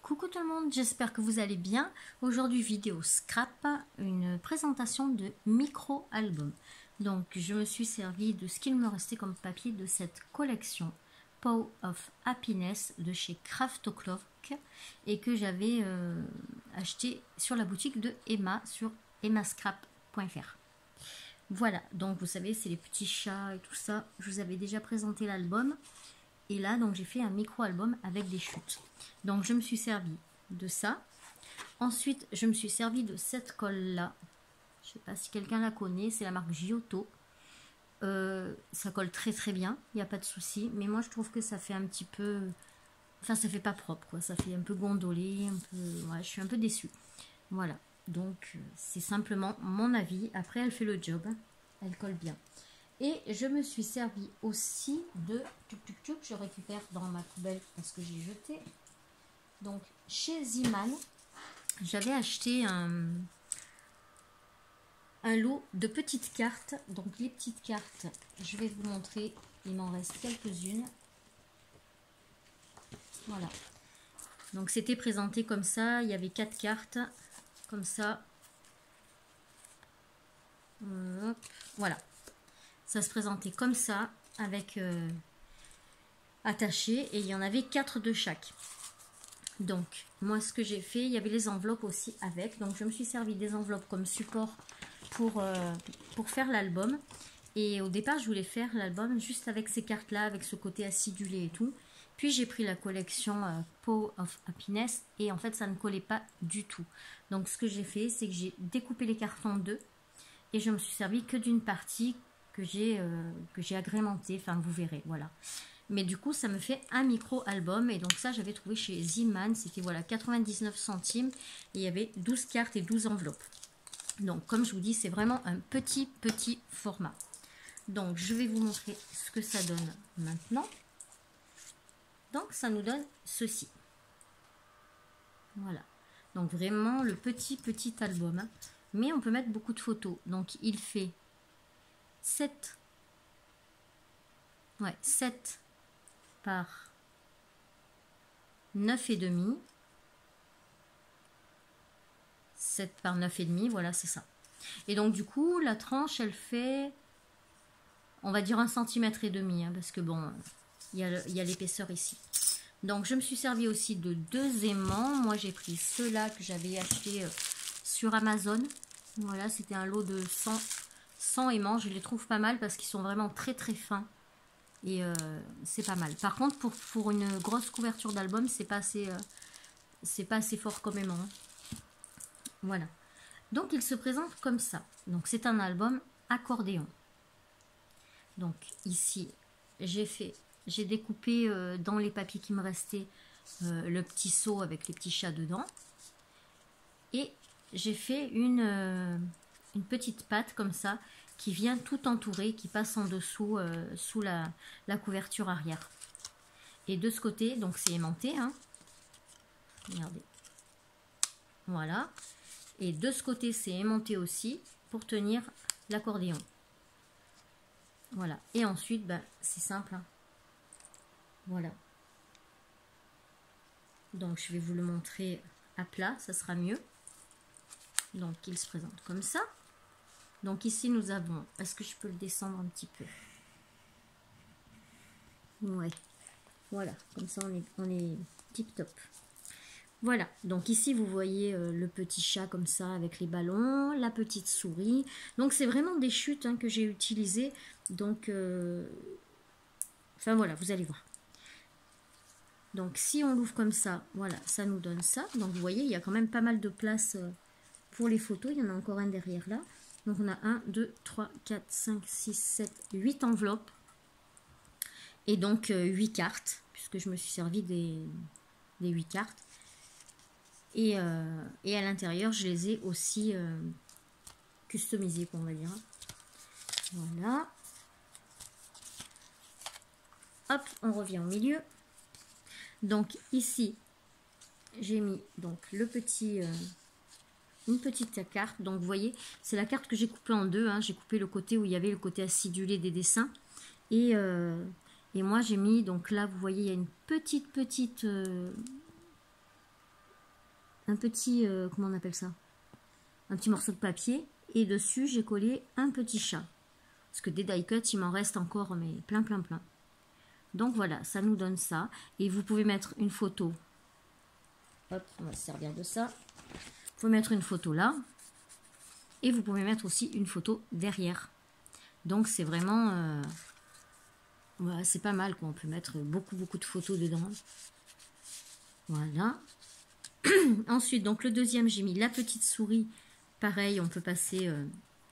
Coucou tout le monde, j'espère que vous allez bien. Aujourd'hui vidéo scrap, une présentation de micro-album. Donc je me suis servi de ce qu'il me restait comme papier de cette collection Paw of Happiness de chez Craft O'Clock et que j'avais acheté sur la boutique de Emma sur emmascrap.fr. Voilà, donc vous savez c'est les petits chats et tout ça. Je vous avais déjà présenté l'album. Et là, donc j'ai fait un micro-album avec des chutes. Donc je me suis servi de ça. Ensuite, je me suis servi de cette colle-là. Je ne sais pas si quelqu'un la connaît. C'est la marque Giotto. Ça colle très très bien. Il n'y a pas de souci. Mais moi, je trouve que ça fait un petit peu... Enfin, ça fait pas propre, quoi. Ça fait un peu gondolé. Ouais, je suis un peu déçue. Voilà. Donc, c'est simplement mon avis. Après, elle fait le job. Elle colle bien. Et je me suis servi aussi de... Je récupère dans ma poubelle parce que j'ai jeté. Donc, chez Ziman, j'avais acheté un lot de petites cartes. Donc, les petites cartes, je vais vous montrer. Il m'en reste quelques-unes. Voilà. Donc, c'était présenté comme ça. Il y avait 4 cartes. Comme ça. Voilà. Ça se présentait comme ça, avec attaché, et il y en avait 4 de chaque. Donc, moi, ce que j'ai fait, il y avait les enveloppes aussi avec. Donc, je me suis servi des enveloppes comme support pour faire l'album. Et au départ, je voulais faire l'album juste avec ces cartes-là, avec ce côté acidulé et tout. Puis, j'ai pris la collection Paw of Happiness, et en fait, ça ne collait pas du tout. Donc, ce que j'ai fait, c'est que j'ai découpé les cartes en deux, et je me suis servi que d'une partie que j'ai agrémenté, enfin vous verrez, voilà. Mais du coup ça me fait un micro album, et donc ça j'avais trouvé chez Ziman, c'était voilà 99 centimes, et il y avait 12 cartes et 12 enveloppes. Donc comme je vous dis, c'est vraiment un petit format. Donc je vais vous montrer ce que ça donne maintenant. Donc ça nous donne ceci. Voilà, donc vraiment le petit album, hein. Mais on peut mettre beaucoup de photos. Donc il fait 7 par 9,5. 7 par 9,5, voilà, c'est ça. Et donc du coup, la tranche, elle fait, on va dire 1,5 cm, hein, parce que bon, il y a l'épaisseur ici. Donc je me suis servi aussi de 2 aimants. Moi j'ai pris ceux-là que j'avais acheté sur Amazon. Voilà, c'était un lot de 100 aimants. Je les trouve pas mal parce qu'ils sont vraiment très fins. Et c'est pas mal. Par contre, pour une grosse couverture d'album, c'est pas assez fort comme aimant. Voilà. Donc, il se présente comme ça. Donc, c'est un album accordéon. Donc, ici, j'ai découpé dans les papiers qui me restaient le petit seau avec les petits chats dedans. Et j'ai fait une petite patte comme ça, qui vient tout entourer, qui passe en dessous, sous la couverture arrière. Et de ce côté, donc c'est aimanté, hein. Regardez. Voilà. Et de ce côté, c'est aimanté aussi, pour tenir l'accordéon. Voilà. Et ensuite, bah, c'est simple, hein. Voilà. Donc, je vais vous le montrer à plat, ça sera mieux. Donc, il se présente comme ça. Donc ici nous avons, est-ce que je peux le descendre un petit peu? Ouais, voilà, comme ça on est tip top. Voilà, donc ici vous voyez le petit chat comme ça avec les ballons, la petite souris. Donc c'est vraiment des chutes, hein, que j'ai utilisées. Donc, enfin voilà, vous allez voir. Donc si on l'ouvre comme ça, voilà, ça nous donne ça. Donc vous voyez, il y a quand même pas mal de place pour les photos. Il y en a encore un derrière là. Donc on a 1, 2, 3, 4, 5, 6, 7, 8 enveloppes. Et donc 8 cartes, puisque je me suis servi des 8 cartes. Et à l'intérieur, je les ai aussi customisées, on va dire. Voilà. Hop, on revient au milieu. Donc ici, j'ai mis donc le petit... une petite carte, donc vous voyez, c'est la carte que j'ai coupée en deux, hein. J'ai coupé le côté où il y avait le côté acidulé des dessins, et moi j'ai mis, donc là vous voyez il y a une petite un petit, comment on appelle ça? Un petit morceau de papier. Et dessus, j'ai collé un petit chat. Parce que des die cuts, il m'en reste encore, mais plein. Donc voilà, ça nous donne ça. Et vous pouvez mettre une photo. Hop, on va se servir de ça. Vous pouvez mettre une photo là. Et vous pouvez mettre aussi une photo derrière. Donc c'est vraiment... ouais, c'est pas mal, quoi. On peut mettre beaucoup de photos dedans. Voilà. Ensuite, donc le deuxième, j'ai mis la petite souris. Pareil, on peut passer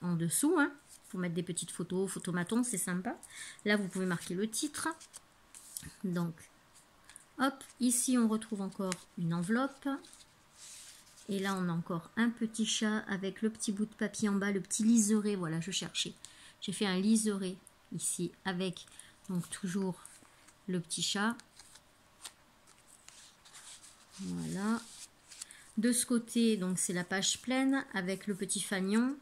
en dessous. Hein, pour mettre des petites photos, photomaton, c'est sympa. Là, vous pouvez marquer le titre. Donc, hop, ici, on retrouve encore une enveloppe. Et là, on a encore un petit chat avec le petit bout de papier en bas, le petit liseré. Voilà, je cherchais. J'ai fait un liseré ici avec, donc, toujours le petit chat. Voilà. De ce côté, donc c'est la page pleine avec le petit fanion.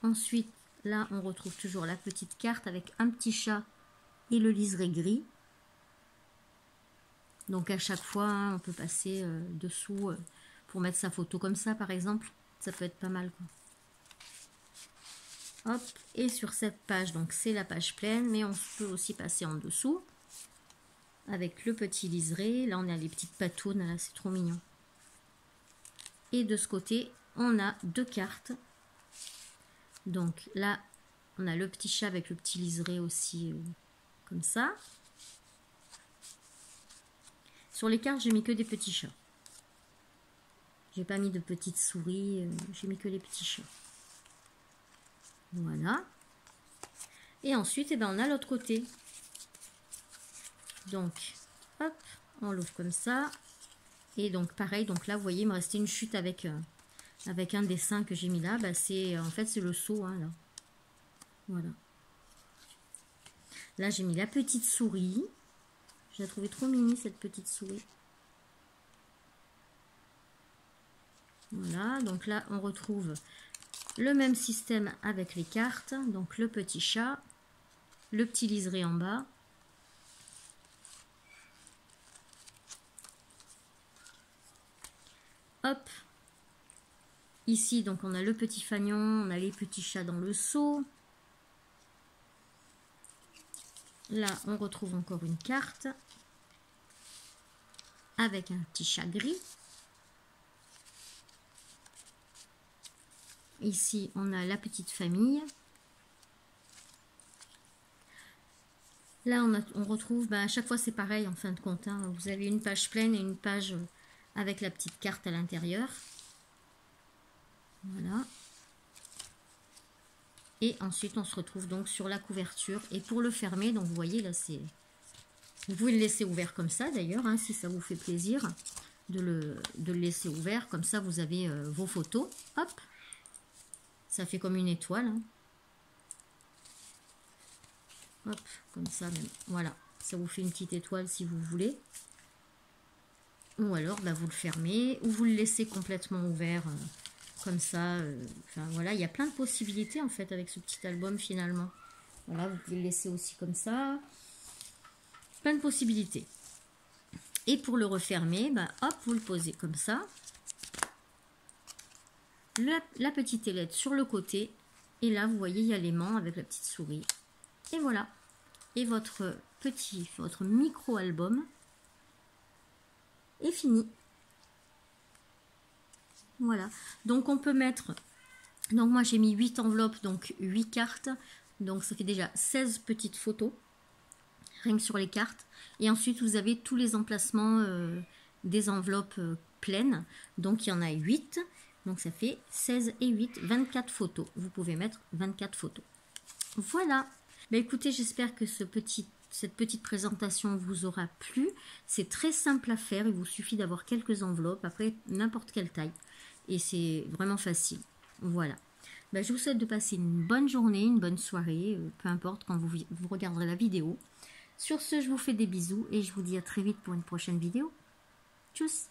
Ensuite, là, on retrouve toujours la petite carte avec un petit chat et le liseré gris. Donc à chaque fois, hein, on peut passer dessous pour mettre sa photo comme ça, par exemple. Ça peut être pas mal, quoi. Hop, et sur cette page, donc c'est la page pleine, mais on peut aussi passer en dessous. Avec le petit liseré. Là, on a les petites patounes. Là, c'est trop mignon. Et de ce côté, on a deux cartes. Donc là, on a le petit chat avec le petit liseré aussi, comme ça. Sur les cartes, j'ai mis que des petits chats. J'ai pas mis de petites souris. J'ai mis que les petits chats. Voilà. Et ensuite, eh ben, on a l'autre côté. Donc, hop, on l'ouvre comme ça. Et donc, pareil, donc là, vous voyez, il me restait une chute avec un dessin que j'ai mis là. Bah, en fait, c'est le seau, hein, là. Voilà. Là, j'ai mis la petite souris. Je la trouvais trop mini, cette petite souris. Voilà, donc là, on retrouve le même système avec les cartes. Donc, le petit chat, le petit liseré en bas. Hop, ici donc on a le petit fanion, on a les petits chats dans le seau. Là on retrouve encore une carte avec un petit chat gris. Ici on a la petite famille. Là on retrouve, à chaque fois c'est pareil en fin de compte, hein, vous avez une page pleine et une page avec la petite carte à l'intérieur. Voilà. Et ensuite, on se retrouve donc sur la couverture. Et pour le fermer, donc vous voyez, là, c'est... Vous pouvez le laisser ouvert comme ça, d'ailleurs, hein, si ça vous fait plaisir de le laisser ouvert. Comme ça, vous avez vos photos. Hop. Ça fait comme une étoile. Hein. Hop, comme ça, même. Voilà. Ça vous fait une petite étoile si vous voulez. Ou alors, vous le fermez, ou vous le laissez complètement ouvert, comme ça. Enfin, voilà, il y a plein de possibilités, en fait, avec ce petit album, finalement. Voilà, vous pouvez le laisser aussi comme ça. Plein de possibilités. Et pour le refermer, hop, vous le posez comme ça. La petite ailette sur le côté. Et là, vous voyez, il y a l'aimant avec la petite souris. Et voilà. Et votre micro-album est fini. Voilà. Donc, on peut mettre... Donc, moi, j'ai mis 8 enveloppes, donc 8 cartes. Donc, ça fait déjà 16 petites photos. Rien que sur les cartes. Et ensuite, vous avez tous les emplacements des enveloppes pleines. Donc, il y en a 8. Donc, ça fait 16 et 8, 24 photos. Vous pouvez mettre 24 photos. Voilà. Écoutez, j'espère que cette petite présentation vous aura plu. C'est très simple à faire. Il vous suffit d'avoir quelques enveloppes. Après, n'importe quelle taille. Et c'est vraiment facile. Voilà. Je vous souhaite de passer une bonne journée, une bonne soirée. Peu importe quand vous regarderez la vidéo. Sur ce, je vous fais des bisous et je vous dis à très vite pour une prochaine vidéo. Tchuss!